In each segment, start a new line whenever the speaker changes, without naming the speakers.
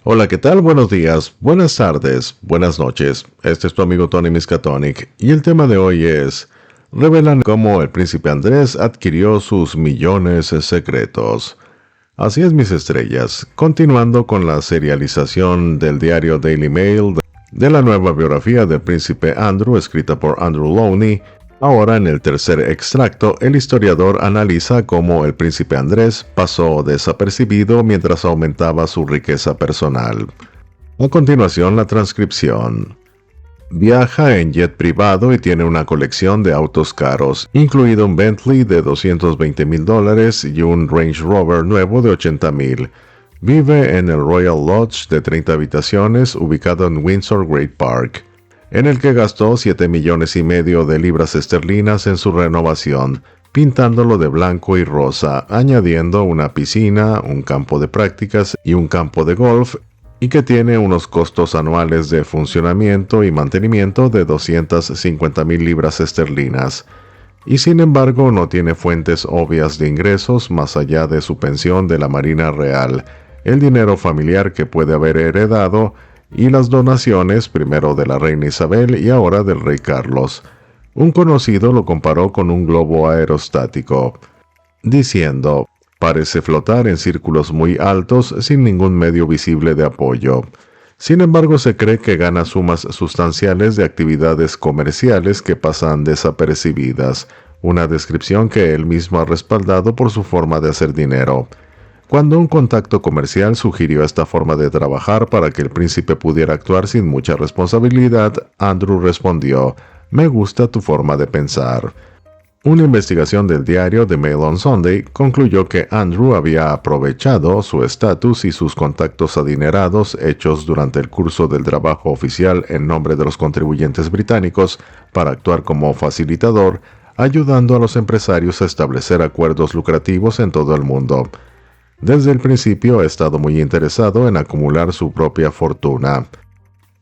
Hola, ¿qué tal? Buenos días, buenas tardes, buenas noches. Este es tu amigo Tony Miskatonic y el tema de hoy es: revelan cómo el príncipe Andrés adquirió sus millones secretos. Así es, mis estrellas. Continuando con la serialización del diario Daily Mail de la nueva biografía del príncipe Andrew escrita por Andrew Lowney, ahora en el tercer extracto el historiador analiza cómo el príncipe Andrés pasó desapercibido mientras aumentaba su riqueza personal. A continuación, la transcripción. Viaja en jet privado y tiene una colección de autos caros, incluido un Bentley de $220,000 y un Range Rover nuevo de $80,000. Vive en el Royal Lodge de 30 habitaciones ubicado en Windsor Great Park, en el que gastó 7,5 millones de libras esterlinas en su renovación, pintándolo de blanco y rosa, añadiendo una piscina, un campo de prácticas y un campo de golf, y que tiene unos costos anuales de funcionamiento y mantenimiento de 250,000 libras esterlinas. Y sin embargo no tiene fuentes obvias de ingresos más allá de su pensión de la Marina Real, el dinero familiar que puede haber heredado y las donaciones primero de la reina Isabel y ahora del rey Carlos. Un conocido lo comparó con un globo aerostático, diciendo: parece flotar en círculos muy altos sin ningún medio visible de apoyo. Sin embargo, se cree que gana sumas sustanciales de actividades comerciales que pasan desapercibidas, una descripción que él mismo ha respaldado por su forma de hacer dinero. Cuando un contacto comercial sugirió esta forma de trabajar para que el príncipe pudiera actuar sin mucha responsabilidad, Andrew respondió: «Me gusta tu forma de pensar». Una investigación del diario The Mail on Sunday concluyó que Andrew había aprovechado su estatus y sus contactos adinerados hechos durante el curso del trabajo oficial en nombre de los contribuyentes británicos para actuar como facilitador, ayudando a los empresarios a establecer acuerdos lucrativos en todo el mundo. Desde el principio ha estado muy interesado en acumular su propia fortuna.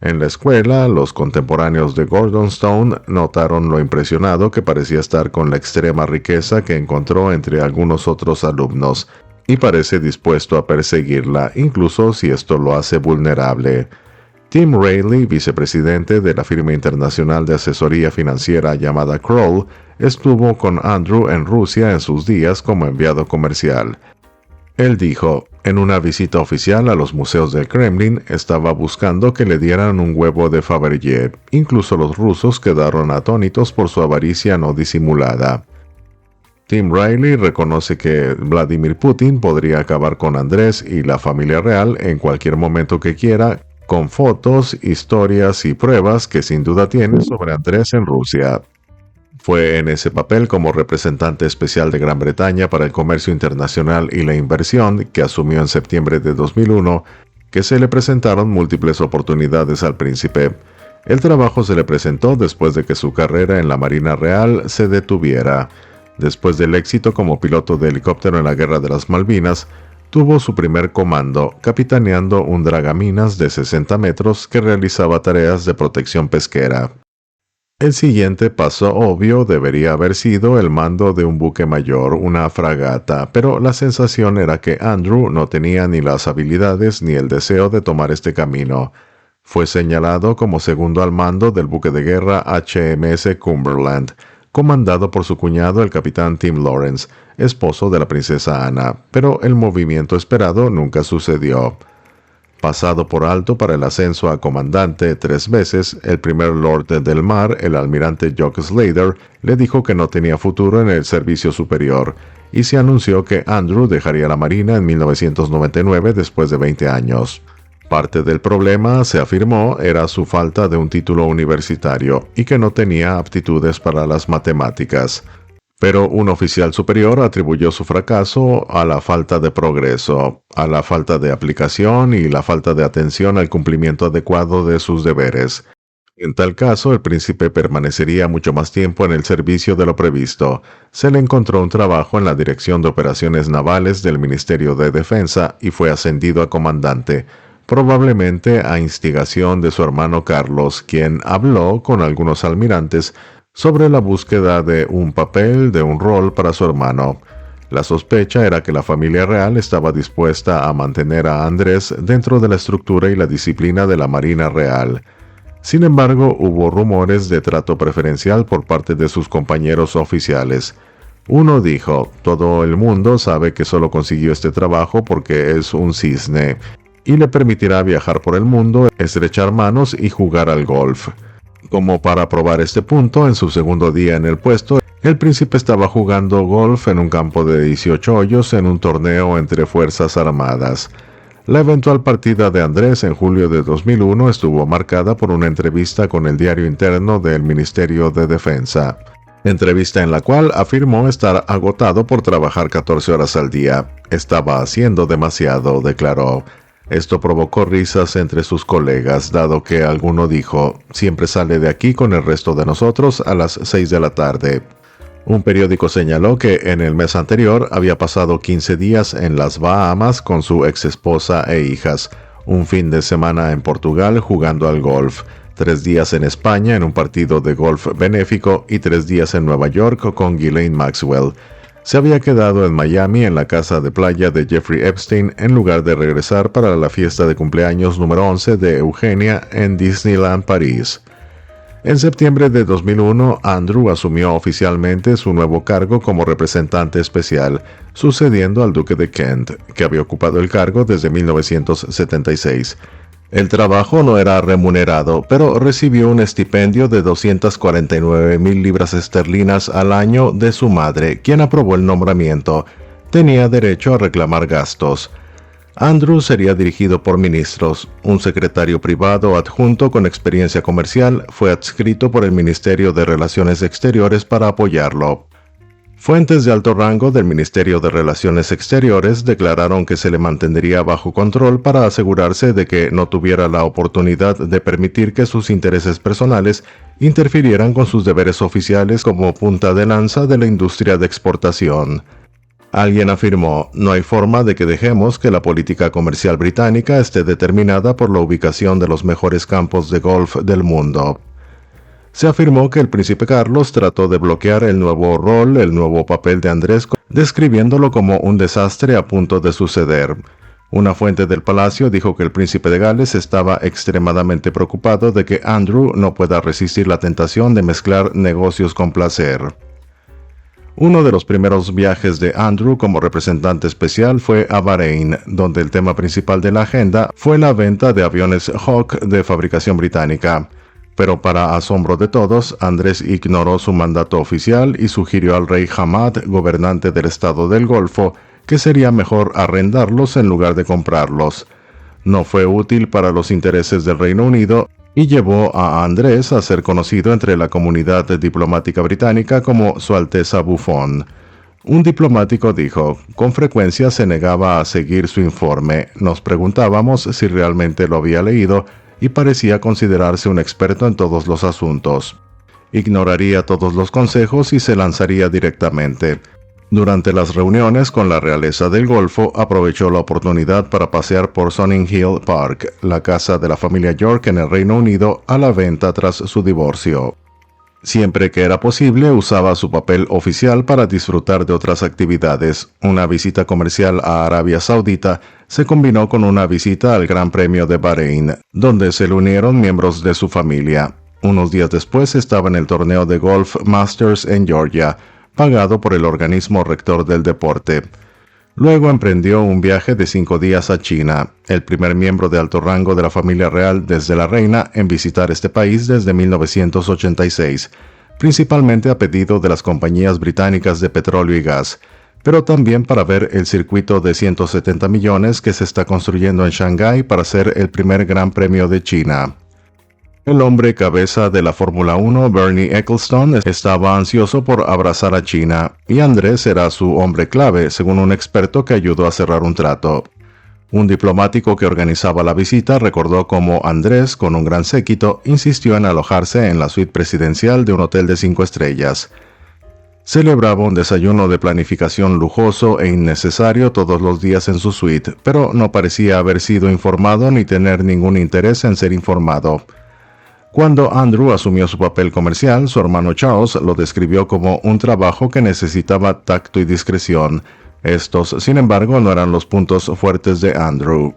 En la escuela, los contemporáneos de Gordonstone notaron lo impresionado que parecía estar con la extrema riqueza que encontró entre algunos otros alumnos, y parece dispuesto a perseguirla, incluso si esto lo hace vulnerable. Tim Reilly, vicepresidente de la firma internacional de asesoría financiera llamada Kroll, estuvo con Andrew en Rusia en sus días como enviado comercial. Él dijo: en una visita oficial a los museos del Kremlin, estaba buscando que le dieran un huevo de Fabergé. Incluso los rusos quedaron atónitos por su avaricia no disimulada. Tim Riley reconoce que Vladimir Putin podría acabar con Andrés y la familia real en cualquier momento que quiera, con fotos, historias y pruebas que sin duda tiene sobre Andrés en Rusia. Fue en ese papel como representante especial de Gran Bretaña para el comercio internacional y la inversión, que asumió en septiembre de 2001, que se le presentaron múltiples oportunidades al príncipe. El trabajo se le presentó después de que su carrera en la Marina Real se detuviera. Después del éxito como piloto de helicóptero en la Guerra de las Malvinas, tuvo su primer comando, capitaneando un dragaminas de 60 metros que realizaba tareas de protección pesquera. El siguiente paso obvio debería haber sido el mando de un buque mayor, una fragata, pero la sensación era que Andrew no tenía ni las habilidades ni el deseo de tomar este camino. Fue señalado como segundo al mando del buque de guerra HMS Cumberland, comandado por su cuñado el capitán Tim Lawrence, esposo de la princesa Ana, pero el movimiento esperado nunca sucedió. Pasado por alto para el ascenso a comandante 3 veces, el primer Lord del Mar, el almirante Jock Slater, le dijo que no tenía futuro en el servicio superior, y se anunció que Andrew dejaría la Marina en 1999 después de 20 años. Parte del problema, se afirmó, era su falta de un título universitario y que no tenía aptitudes para las matemáticas. Pero un oficial superior atribuyó su fracaso a la falta de progreso, a la falta de aplicación y la falta de atención al cumplimiento adecuado de sus deberes. En tal caso, el príncipe permanecería mucho más tiempo en el servicio de lo previsto. Se le encontró un trabajo en la Dirección de Operaciones Navales del Ministerio de Defensa y fue ascendido a comandante, probablemente a instigación de su hermano Carlos, quien habló con algunos almirantes sobre la búsqueda de un papel, de un rol para su hermano. La sospecha era que la familia real estaba dispuesta a mantener a Andrés dentro de la estructura y la disciplina de la Marina Real. Sin embargo, hubo rumores de trato preferencial por parte de sus compañeros oficiales. Uno dijo: todo el mundo sabe que solo consiguió este trabajo porque es un cisne, y le permitirá viajar por el mundo, estrechar manos y jugar al golf. Como para probar este punto, en su segundo día en el puesto, el príncipe estaba jugando golf en un campo de 18 hoyos en un torneo entre Fuerzas Armadas. La eventual partida de Andrés en julio de 2001 estuvo marcada por una entrevista con el diario interno del Ministerio de Defensa. Entrevista en la cual afirmó estar agotado por trabajar 14 horas al día. Estaba haciendo demasiado, declaró. Esto provocó risas entre sus colegas, dado que alguno dijo: siempre sale de aquí con el resto de nosotros a las 6 de la tarde. Un periódico señaló que en el mes anterior había pasado 15 días en las Bahamas con su exesposa e hijas, un fin de semana en Portugal jugando al golf, 3 días en España en un partido de golf benéfico y 3 días en Nueva York con Ghislaine Maxwell. Se había quedado en Miami en la casa de playa de Jeffrey Epstein en lugar de regresar para la fiesta de cumpleaños número 11 de Eugenia en Disneyland París. En septiembre de 2001, Andrew asumió oficialmente su nuevo cargo como representante especial, sucediendo al duque de Kent, que había ocupado el cargo desde 1976. El trabajo no era remunerado, pero recibió un estipendio de 249,000 libras esterlinas al año de su madre, quien aprobó el nombramiento. Tenía derecho a reclamar gastos. Andrew sería dirigido por ministros. Un secretario privado adjunto con experiencia comercial fue adscrito por el Ministerio de Relaciones Exteriores para apoyarlo. Fuentes de alto rango del Ministerio de Relaciones Exteriores declararon que se le mantendría bajo control para asegurarse de que no tuviera la oportunidad de permitir que sus intereses personales interfirieran con sus deberes oficiales como punta de lanza de la industria de exportación. Alguien afirmó: no hay forma de que dejemos que la política comercial británica esté determinada por la ubicación de los mejores campos de golf del mundo. Se afirmó que el príncipe Carlos trató de bloquear el nuevo rol, el nuevo papel de Andrés, describiéndolo como un desastre a punto de suceder. Una fuente del palacio dijo que el príncipe de Gales estaba extremadamente preocupado de que Andrew no pueda resistir la tentación de mezclar negocios con placer. Uno de los primeros viajes de Andrew como representante especial fue a Bahrein, donde el tema principal de la agenda fue la venta de aviones Hawk de fabricación británica. Pero para asombro de todos, Andrés ignoró su mandato oficial y sugirió al rey Hamad, gobernante del estado del Golfo, que sería mejor arrendarlos en lugar de comprarlos. No fue útil para los intereses del Reino Unido y llevó a Andrés a ser conocido entre la comunidad diplomática británica como Su Alteza Bufón. Un diplomático dijo: con frecuencia se negaba a seguir su informe, nos preguntábamos si realmente lo había leído y parecía considerarse un experto en todos los asuntos. Ignoraría todos los consejos y se lanzaría directamente. Durante las reuniones con la realeza del Golfo, aprovechó la oportunidad para pasear por Sonning Hill Park, la casa de la familia York en el Reino Unido, a la venta tras su divorcio. Siempre que era posible, usaba su papel oficial para disfrutar de otras actividades. Una visita comercial a Arabia Saudita se combinó con una visita al Gran Premio de Bahrein, donde se le unieron miembros de su familia. Unos días después estaba en el torneo de golf Masters en Georgia, pagado por el organismo rector del deporte. Luego emprendió un viaje de 5 días a China, el primer miembro de alto rango de la familia real desde la reina en visitar este país desde 1986, principalmente a pedido de las compañías británicas de petróleo y gas, pero también para ver el circuito de 170 millones que se está construyendo en Shanghái para ser el primer Gran Premio de China. El hombre cabeza de la Fórmula 1, Bernie Ecclestone, estaba ansioso por abrazar a China, y Andrés era su hombre clave, según un experto que ayudó a cerrar un trato. Un diplomático que organizaba la visita recordó cómo Andrés, con un gran séquito, insistió en alojarse en la suite presidencial de un hotel de 5 estrellas. Celebraba un desayuno de planificación lujoso e innecesario todos los días en su suite, pero no parecía haber sido informado ni tener ningún interés en ser informado. Cuando Andrew asumió su papel comercial, su hermano Charles lo describió como un trabajo que necesitaba tacto y discreción, Estos, sin embargo, no eran los puntos fuertes de Andrew.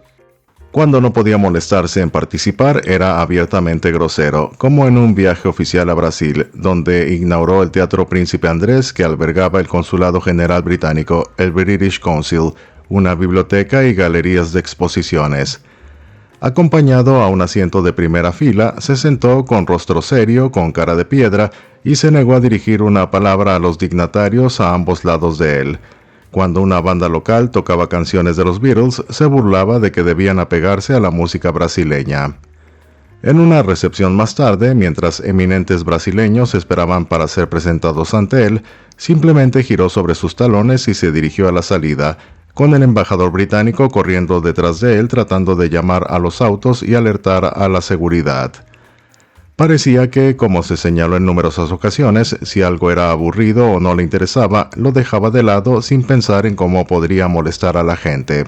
Cuando no podía molestarse en participar, era abiertamente grosero, como en un viaje oficial a Brasil, donde inauguró el Teatro Príncipe Andrés que albergaba el Consulado General Británico, el British Council, una biblioteca y galerías de exposiciones. Acompañado a un asiento de primera fila, se sentó con rostro serio, con cara de piedra, y se negó a dirigir una palabra a los dignatarios a ambos lados de él. Cuando una banda local tocaba canciones de los Beatles, se burlaba de que debían apegarse a la música brasileña. En una recepción más tarde, mientras eminentes brasileños esperaban para ser presentados ante él, simplemente giró sobre sus talones y se dirigió a la salida, con el embajador británico corriendo detrás de él tratando de llamar a los autos y alertar a la seguridad. Parecía que, como se señaló en numerosas ocasiones, si algo era aburrido o no le interesaba, lo dejaba de lado sin pensar en cómo podría molestar a la gente.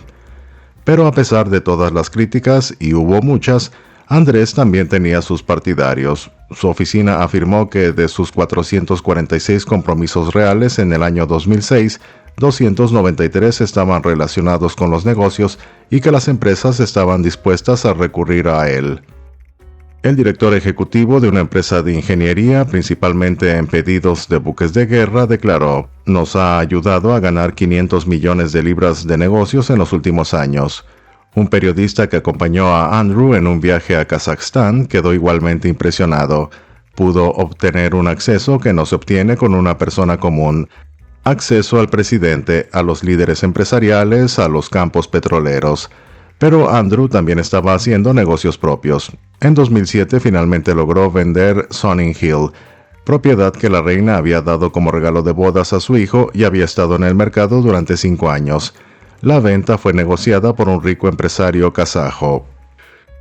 Pero a pesar de todas las críticas, y hubo muchas, Andrés también tenía sus partidarios. Su oficina afirmó que de sus 446 compromisos reales en el año 2006, 293 estaban relacionados con los negocios y que las empresas estaban dispuestas a recurrir a él. El director ejecutivo de una empresa de ingeniería, principalmente en pedidos de buques de guerra, declaró: "Nos ha ayudado a ganar 500 millones de libras de negocios en los últimos años". Un periodista que acompañó a Andrew en un viaje a Kazajstán quedó igualmente impresionado. Pudo obtener un acceso que no se obtiene con una persona común: acceso al presidente, a los líderes empresariales, a los campos petroleros. Pero Andrew también estaba haciendo negocios propios. En 2007 finalmente logró vender Sonning Hill, propiedad que la reina había dado como regalo de bodas a su hijo y había estado en el mercado durante 5 años. La venta fue negociada por un rico empresario kazajo.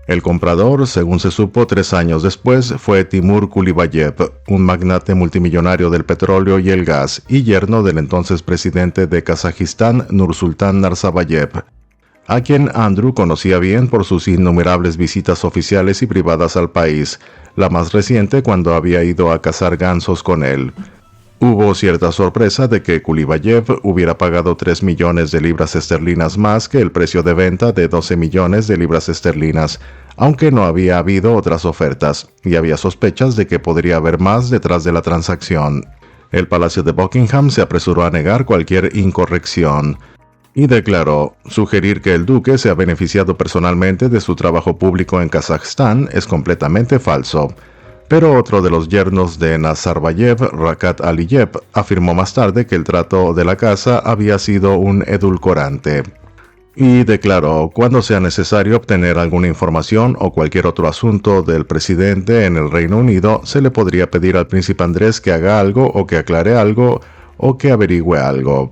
El comprador, según se supo 3 años después, fue Timur Kulibayev, un magnate multimillonario del petróleo y el gas y yerno del entonces presidente de Kazajistán, Nursultán Nazarbayev, a quien Andrew conocía bien por sus innumerables visitas oficiales y privadas al país, la más reciente cuando había ido a cazar gansos con él. Hubo cierta sorpresa de que Kulibayev hubiera pagado 3 millones de libras esterlinas más que el precio de venta de 12 millones de libras esterlinas, aunque no había habido otras ofertas, y había sospechas de que podría haber más detrás de la transacción. El Palacio de Buckingham se apresuró a negar cualquier incorrección y declaró: "Sugerir que el duque se ha beneficiado personalmente de su trabajo público en Kazajstán es completamente falso". Pero otro de los yernos de Nazarbayev, Rakat Aliyev, afirmó más tarde que el trato de la casa había sido un edulcorante. Y declaró: "Cuando sea necesario obtener alguna información o cualquier otro asunto del presidente en el Reino Unido, se le podría pedir al príncipe Andrés que haga algo o que aclare algo o que averigüe algo".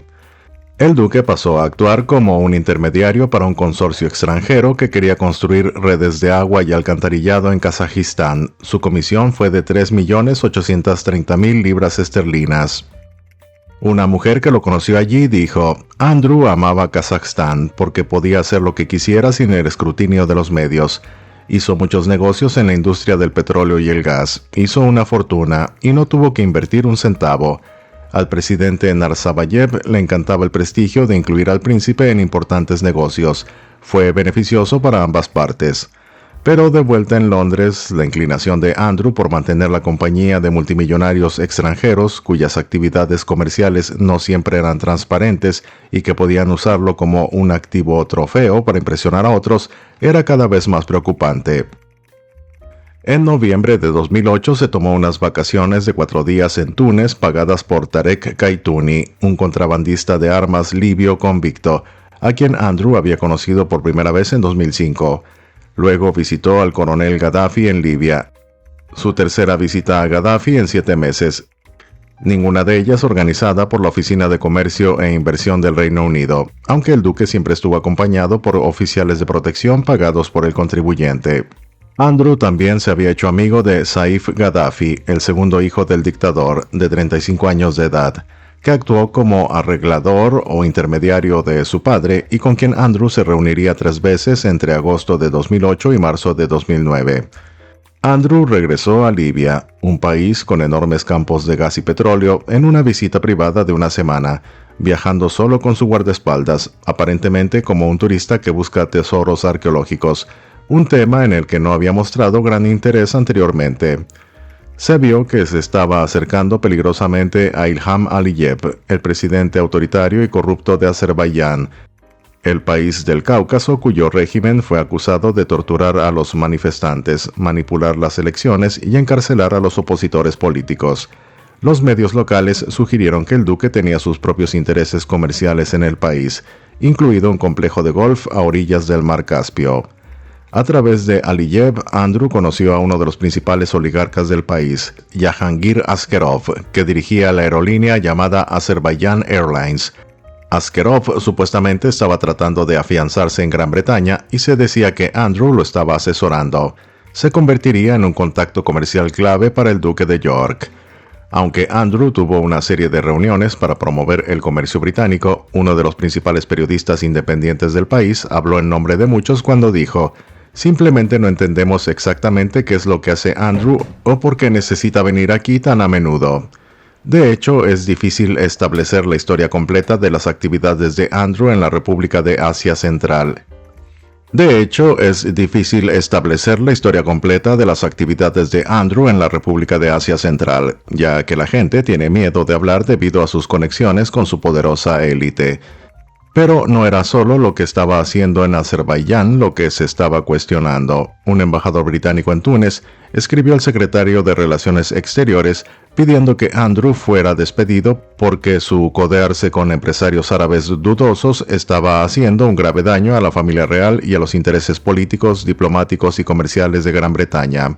El duque pasó a actuar como un intermediario para un consorcio extranjero que quería construir redes de agua y alcantarillado en Kazajistán. Su comisión fue de 3.830.000 libras esterlinas. Una mujer que lo conoció allí dijo: "Andrew amaba Kazajstán porque podía hacer lo que quisiera sin el escrutinio de los medios. Hizo muchos negocios en la industria del petróleo y el gas, hizo una fortuna y no tuvo que invertir un centavo". Al presidente Nazarbayev le encantaba el prestigio de incluir al príncipe en importantes negocios. Fue beneficioso para ambas partes. Pero de vuelta en Londres, la inclinación de Andrew por mantener la compañía de multimillonarios extranjeros, cuyas actividades comerciales no siempre eran transparentes y que podían usarlo como un activo trofeo para impresionar a otros, era cada vez más preocupante. En noviembre de 2008 se tomó unas vacaciones de 4 días en Túnez pagadas por Tarek Kaitouni, un contrabandista de armas libio convicto, a quien Andrew había conocido por primera vez en 2005. Luego visitó al coronel Gaddafi en Libia, su tercera visita a Gaddafi en 7 meses, ninguna de ellas organizada por la Oficina de Comercio e Inversión del Reino Unido, aunque el duque siempre estuvo acompañado por oficiales de protección pagados por el contribuyente. Andrew también se había hecho amigo de Saif Gaddafi, el segundo hijo del dictador, de 35 años de edad, que actuó como arreglador o intermediario de su padre y con quien Andrew se reuniría 3 veces entre agosto de 2008 y marzo de 2009. Andrew regresó a Libia, un país con enormes campos de gas y petróleo, en una visita privada de una semana, viajando solo con su guardaespaldas, aparentemente como un turista que busca tesoros arqueológicos, un tema en el que no había mostrado gran interés anteriormente. Se vio que se estaba acercando peligrosamente a Ilham Aliyev, el presidente autoritario y corrupto de Azerbaiyán, el país del Cáucaso cuyo régimen fue acusado de torturar a los manifestantes, manipular las elecciones y encarcelar a los opositores políticos. Los medios locales sugirieron que el duque tenía sus propios intereses comerciales en el país, incluido un complejo de golf a orillas del mar Caspio. A través de Aliyev, Andrew conoció a uno de los principales oligarcas del país, Jahangir Askerov, que dirigía la aerolínea llamada Azerbaijan Airlines. Askerov supuestamente estaba tratando de afianzarse en Gran Bretaña y se decía que Andrew lo estaba asesorando. Se convertiría en un contacto comercial clave para el duque de York. Aunque Andrew tuvo una serie de reuniones para promover el comercio británico, uno de los principales periodistas independientes del país habló en nombre de muchos cuando dijo: «Simplemente no entendemos exactamente qué es lo que hace Andrew o por qué necesita venir aquí tan a menudo». De hecho, es difícil establecer la historia completa de las actividades de Andrew en la República de Asia Central. Ya que la gente tiene miedo de hablar debido a sus conexiones con su poderosa élite. Pero no era solo lo que estaba haciendo en Azerbaiyán lo que se estaba cuestionando. Un embajador británico en Túnez escribió al secretario de Relaciones Exteriores pidiendo que Andrew fuera despedido porque su codearse con empresarios árabes dudosos estaba haciendo un grave daño a la familia real y a los intereses políticos, diplomáticos y comerciales de Gran Bretaña.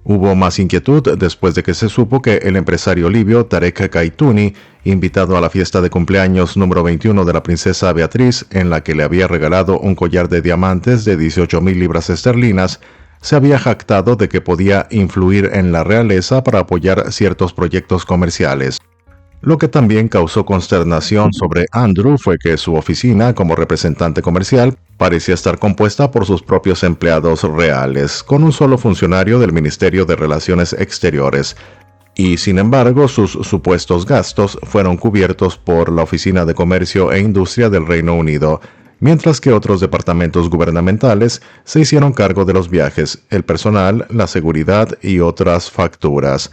Hubo más inquietud después de que se supo que el empresario libio Tarek Kaituni, invitado a la fiesta de cumpleaños número 21 de la princesa Beatriz, en la que le había regalado un collar de diamantes de 18,000 libras esterlinas, se había jactado de que podía influir en la realeza para apoyar ciertos proyectos comerciales. Lo que también causó consternación sobre Andrew fue que su oficina como representante comercial parecía estar compuesta por sus propios empleados reales, con un solo funcionario del Ministerio de Relaciones Exteriores, y sin embargo sus supuestos gastos fueron cubiertos por la Oficina de Comercio e Industria del Reino Unido, mientras que otros departamentos gubernamentales se hicieron cargo de los viajes, el personal, la seguridad y otras facturas.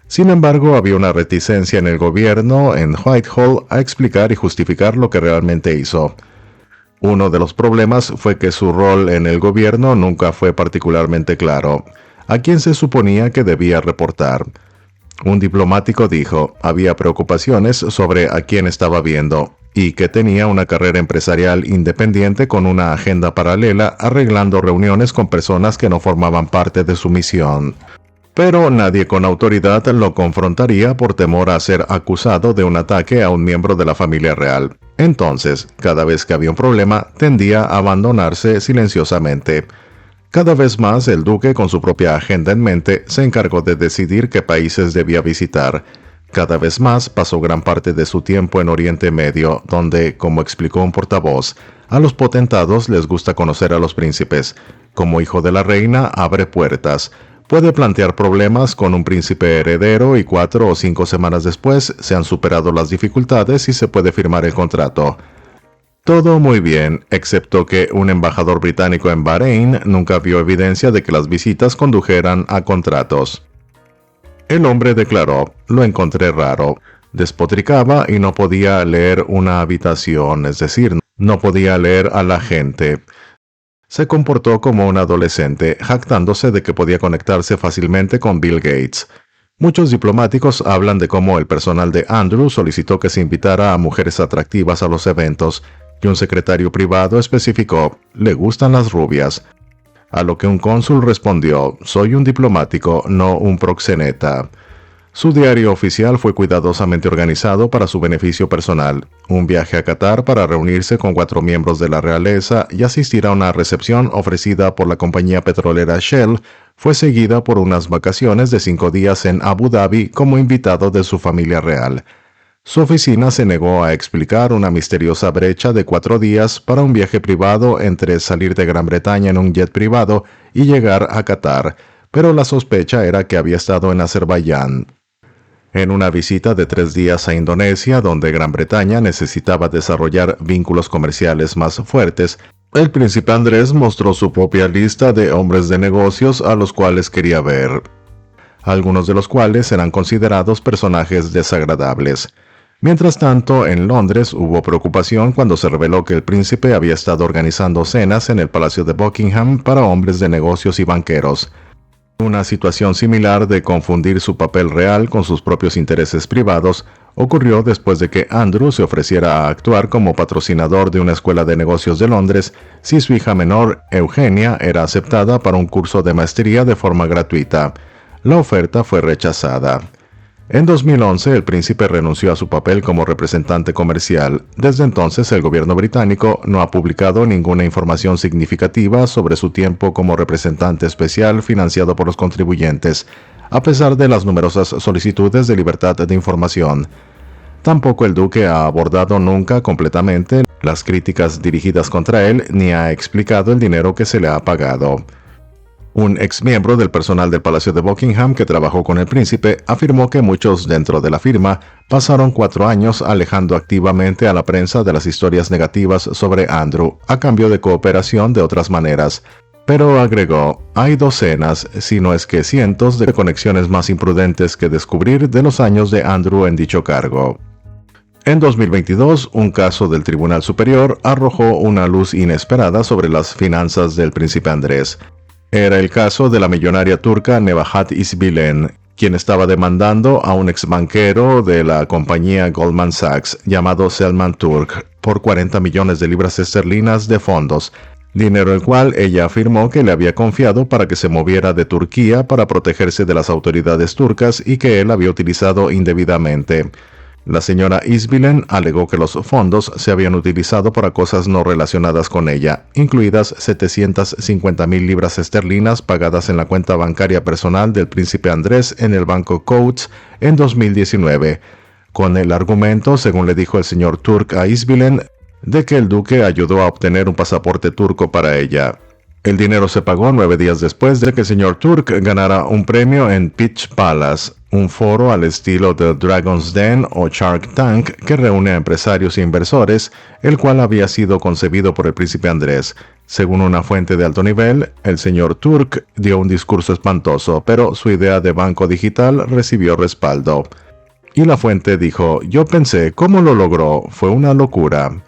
Sin embargo, había una reticencia en el gobierno en Whitehall a explicar y justificar lo que realmente hizo. Uno de los problemas fue que su rol en el gobierno nunca fue particularmente claro. ¿A quién se suponía que debía reportar? Un diplomático dijo, había preocupaciones sobre a quién estaba viendo, y que tenía una carrera empresarial independiente con una agenda paralela arreglando reuniones con personas que no formaban parte de su misión. Pero nadie con autoridad lo confrontaría por temor a ser acusado de un ataque a un miembro de la familia real. Entonces, cada vez que había un problema, tendía a abandonarse silenciosamente. Cada vez más, el duque, con su propia agenda en mente, se encargó de decidir qué países debía visitar. Cada vez más pasó gran parte de su tiempo en Oriente Medio, donde, como explicó un portavoz, a los potentados les gusta conocer a los príncipes. Como hijo de la reina, abre puertas. Puede plantear problemas con un príncipe heredero y 4 o 5 semanas después se han superado las dificultades y se puede firmar el contrato. Todo muy bien, excepto que un embajador británico en Bahrein nunca vio evidencia de que las visitas condujeran a contratos. El hombre declaró, lo encontré raro. Despotricaba y no podía leer una habitación, es decir, no podía leer a la gente. Se comportó como un adolescente, jactándose de que podía conectarse fácilmente con Bill Gates. Muchos diplomáticos hablan de cómo el personal de Andrew solicitó que se invitara a mujeres atractivas a los eventos, y un secretario privado especificó, «Le gustan las rubias». A lo que un cónsul respondió, «Soy un diplomático, no un proxeneta». Su diario oficial fue cuidadosamente organizado para su beneficio personal, un viaje a Qatar para reunirse con 4 miembros de la realeza y asistir a una recepción ofrecida por la compañía petrolera Shell, fue seguida por unas vacaciones de 5 días en Abu Dhabi como invitado de su familia real. Su oficina se negó a explicar una misteriosa brecha de 4 días para un viaje privado entre salir de Gran Bretaña en un jet privado y llegar a Qatar, pero la sospecha era que había estado en Azerbaiyán. En una visita de 3 días a Indonesia, donde Gran Bretaña necesitaba desarrollar vínculos comerciales más fuertes, el príncipe Andrés mostró su propia lista de hombres de negocios a los cuales quería ver, algunos de los cuales eran considerados personajes desagradables. Mientras tanto, en Londres hubo preocupación cuando se reveló que el príncipe había estado organizando cenas en el Palacio de Buckingham para hombres de negocios y banqueros. Una situación similar de confundir su papel real con sus propios intereses privados ocurrió después de que Andrew se ofreciera a actuar como patrocinador de una escuela de negocios de Londres si su hija menor, Eugenia, era aceptada para un curso de maestría de forma gratuita. La oferta fue rechazada. En 2011, el príncipe renunció a su papel como representante comercial. Desde entonces, el gobierno británico no ha publicado ninguna información significativa sobre su tiempo como representante especial financiado por los contribuyentes, a pesar de las numerosas solicitudes de libertad de información. Tampoco el duque ha abordado nunca completamente las críticas dirigidas contra él, ni ha explicado el dinero que se le ha pagado. Un exmiembro del personal del Palacio de Buckingham que trabajó con el príncipe afirmó que muchos dentro de la firma pasaron 4 años alejando activamente a la prensa de las historias negativas sobre Andrew, a cambio de cooperación de otras maneras. Pero agregó, hay docenas, si no es que cientos, de conexiones más imprudentes que descubrir de los años de Andrew en dicho cargo. En 2022, un caso del Tribunal Superior arrojó una luz inesperada sobre las finanzas del príncipe Andrés. Era el caso de la millonaria turca Nebahat İzbilen, quien estaba demandando a un exbanquero de la compañía Goldman Sachs llamado Selman Turk por 40 millones de libras esterlinas de fondos, dinero el cual ella afirmó que le había confiado para que se moviera de Turquía para protegerse de las autoridades turcas y que él había utilizado indebidamente. La señora İzbilen alegó que los fondos se habían utilizado para cosas no relacionadas con ella, incluidas 750.000 libras esterlinas pagadas en la cuenta bancaria personal del príncipe Andrés en el banco Coutts en 2019, con el argumento, según le dijo el señor Turk a İzbilen, de que el duque ayudó a obtener un pasaporte turco para ella. El dinero se pagó 9 días después de que el señor Turk ganara un premio en Pitch Palace, un foro al estilo de Dragon's Den o Shark Tank que reúne a empresarios e inversores, el cual había sido concebido por el príncipe Andrés. Según una fuente de alto nivel, el señor Turk dio un discurso espantoso, pero su idea de banco digital recibió respaldo. Y la fuente dijo, yo pensé, ¿cómo lo logró? Fue una locura.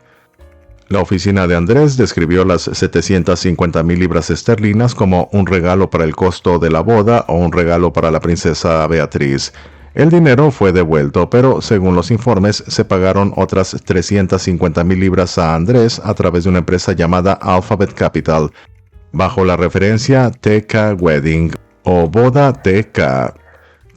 La oficina de Andrés describió las 750.000 libras esterlinas como un regalo para el costo de la boda o un regalo para la princesa Beatriz. El dinero fue devuelto, pero según los informes se pagaron otras 350.000 libras a Andrés a través de una empresa llamada Alphabet Capital, bajo la referencia TK Wedding o Boda TK.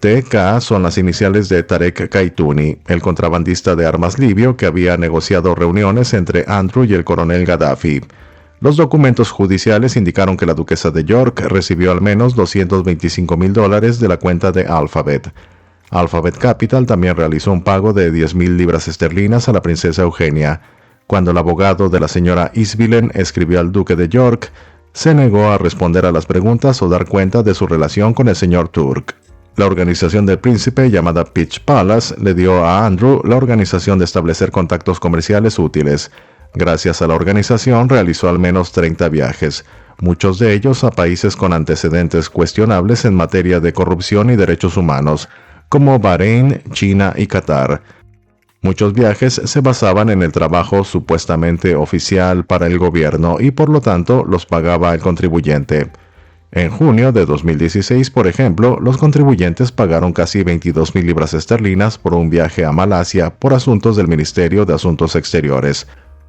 TK son las iniciales de Tarek Kaituni, el contrabandista de armas libio que había negociado reuniones entre Andrew y el coronel Gaddafi. Los documentos judiciales indicaron que la duquesa de York recibió al menos $225.000 de la cuenta de Alphabet. Alphabet Capital también realizó un pago de 10.000 libras esterlinas a la princesa Eugenia. Cuando el abogado de la señora İzbilen escribió al duque de York, se negó a responder a las preguntas o dar cuenta de su relación con el señor Turk. La organización del príncipe, llamada Pitch Palace, le dio a Andrew la organización de establecer contactos comerciales útiles. Gracias a la organización realizó al menos 30 viajes, muchos de ellos a países con antecedentes cuestionables en materia de corrupción y derechos humanos, como Bahrein, China y Qatar. Muchos viajes se basaban en el trabajo supuestamente oficial para el gobierno y por lo tanto los pagaba el contribuyente. En junio de 2016, por ejemplo, los contribuyentes pagaron casi 22.000 libras esterlinas por un viaje a Malasia por asuntos del Ministerio de Asuntos Exteriores,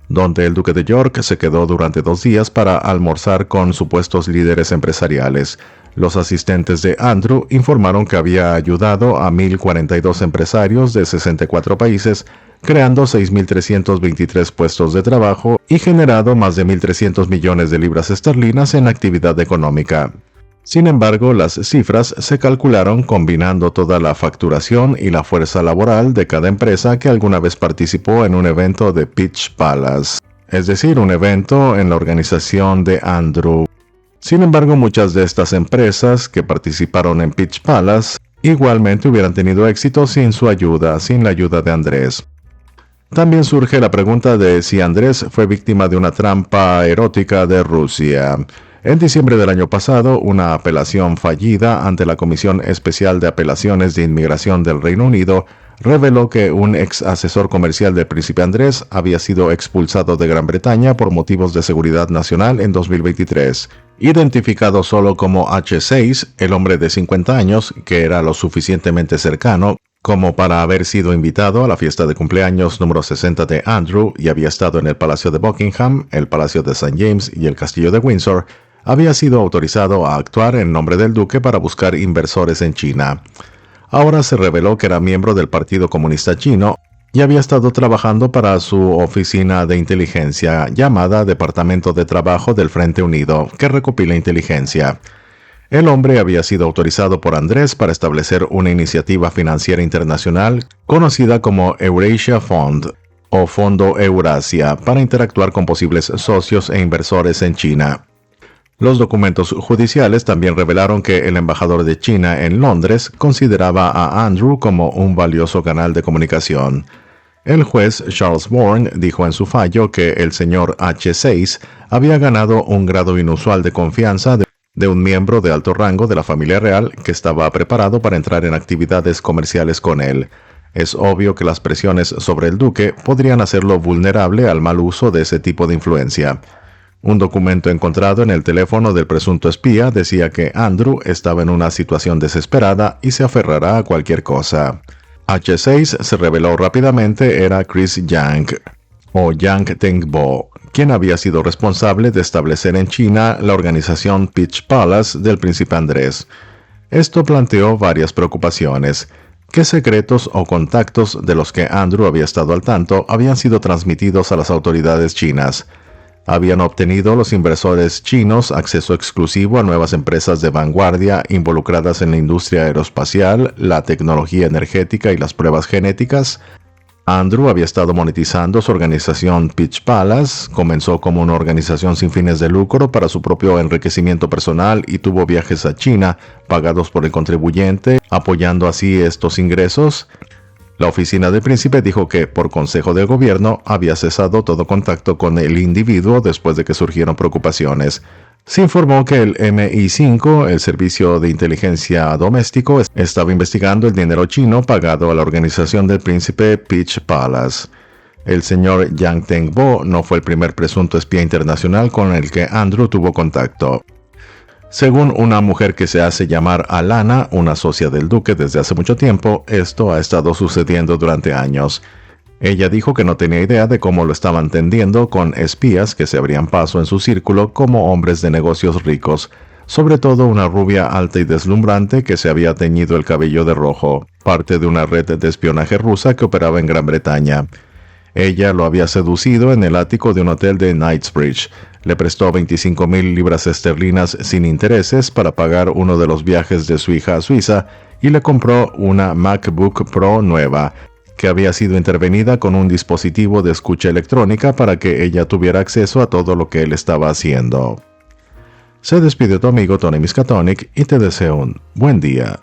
donde el duque de York se quedó durante 2 días para almorzar con supuestos líderes empresariales. Los asistentes de Andrew informaron que había ayudado a 1.042 empresarios de 64 países, creando 6.323 puestos de trabajo y generado más de 1.300 millones de libras esterlinas en actividad económica. Sin embargo, las cifras se calcularon combinando toda la facturación y la fuerza laboral de cada empresa que alguna vez participó en un evento de Pitch Palace, es decir, un evento en la organización de Andrew. Sin embargo, muchas de estas empresas que participaron en Pitch Palace igualmente hubieran tenido éxito sin su ayuda, sin la ayuda de Andrés. También surge la pregunta de si Andrés fue víctima de una trampa erótica de Rusia. En diciembre del año pasado, una apelación fallida ante la Comisión Especial de Apelaciones de Inmigración del Reino Unido reveló que un ex asesor comercial del príncipe Andrés había sido expulsado de Gran Bretaña por motivos de seguridad nacional en 2023. Identificado solo como H6, el hombre de 50 años, que era lo suficientemente cercano como para haber sido invitado a la fiesta de cumpleaños número 60 de Andrew y había estado en el Palacio de Buckingham, el Palacio de St. James y el Castillo de Windsor, había sido autorizado a actuar en nombre del duque para buscar inversores en China. Ahora se reveló que era miembro del Partido Comunista Chino y había estado trabajando para su oficina de inteligencia llamada Departamento de Trabajo del Frente Unido, que recopila inteligencia. El hombre había sido autorizado por Andrés para establecer una iniciativa financiera internacional conocida como Eurasia Fund o Fondo Eurasia para interactuar con posibles socios e inversores en China. Los documentos judiciales también revelaron que el embajador de China en Londres consideraba a Andrew como un valioso canal de comunicación. El juez Charles Bourne dijo en su fallo que el señor H6 había ganado un grado inusual de confianza de un miembro de alto rango de la familia real que estaba preparado para entrar en actividades comerciales con él. Es obvio que las presiones sobre el duque podrían hacerlo vulnerable al mal uso de ese tipo de influencia. Un documento encontrado en el teléfono del presunto espía decía que Andrew estaba en una situación desesperada y se aferrará a cualquier cosa. H6 se reveló rápidamente era Chris Yang, o Yang Tengbo, quien había sido responsable de establecer en China la organización Peach Palace del príncipe Andrés. Esto planteó varias preocupaciones. ¿Qué secretos o contactos de los que Andrew había estado al tanto habían sido transmitidos a las autoridades chinas? ¿Habían obtenido los inversores chinos acceso exclusivo a nuevas empresas de vanguardia involucradas en la industria aeroespacial, la tecnología energética y las pruebas genéticas? Andrew había estado monetizando su organización Peach Palace, comenzó como una organización sin fines de lucro para su propio enriquecimiento personal y tuvo viajes a China pagados por el contribuyente, apoyando así estos ingresos. La oficina del príncipe dijo que, por consejo del gobierno, había cesado todo contacto con el individuo después de que surgieron preocupaciones. Se informó que el MI5, el servicio de inteligencia doméstico, estaba investigando el dinero chino pagado a la organización del príncipe Peach Palace. El señor Yang Tengbo no fue el primer presunto espía internacional con el que Andrew tuvo contacto. Según una mujer que se hace llamar Alana, una socia del duque desde hace mucho tiempo, esto ha estado sucediendo durante años. Ella dijo que no tenía idea de cómo lo estaban tendiendo con espías que se abrían paso en su círculo como hombres de negocios ricos, sobre todo una rubia alta y deslumbrante que se había teñido el cabello de rojo, parte de una red de espionaje rusa que operaba en Gran Bretaña. Ella lo había seducido en el ático de un hotel de Knightsbridge, le prestó 25,000 libras esterlinas sin intereses para pagar uno de los viajes de su hija a Suiza y le compró una MacBook Pro nueva, que había sido intervenida con un dispositivo de escucha electrónica para que ella tuviera acceso a todo lo que él estaba haciendo. Se despide tu amigo Tony Miskatonic y te deseo un buen día.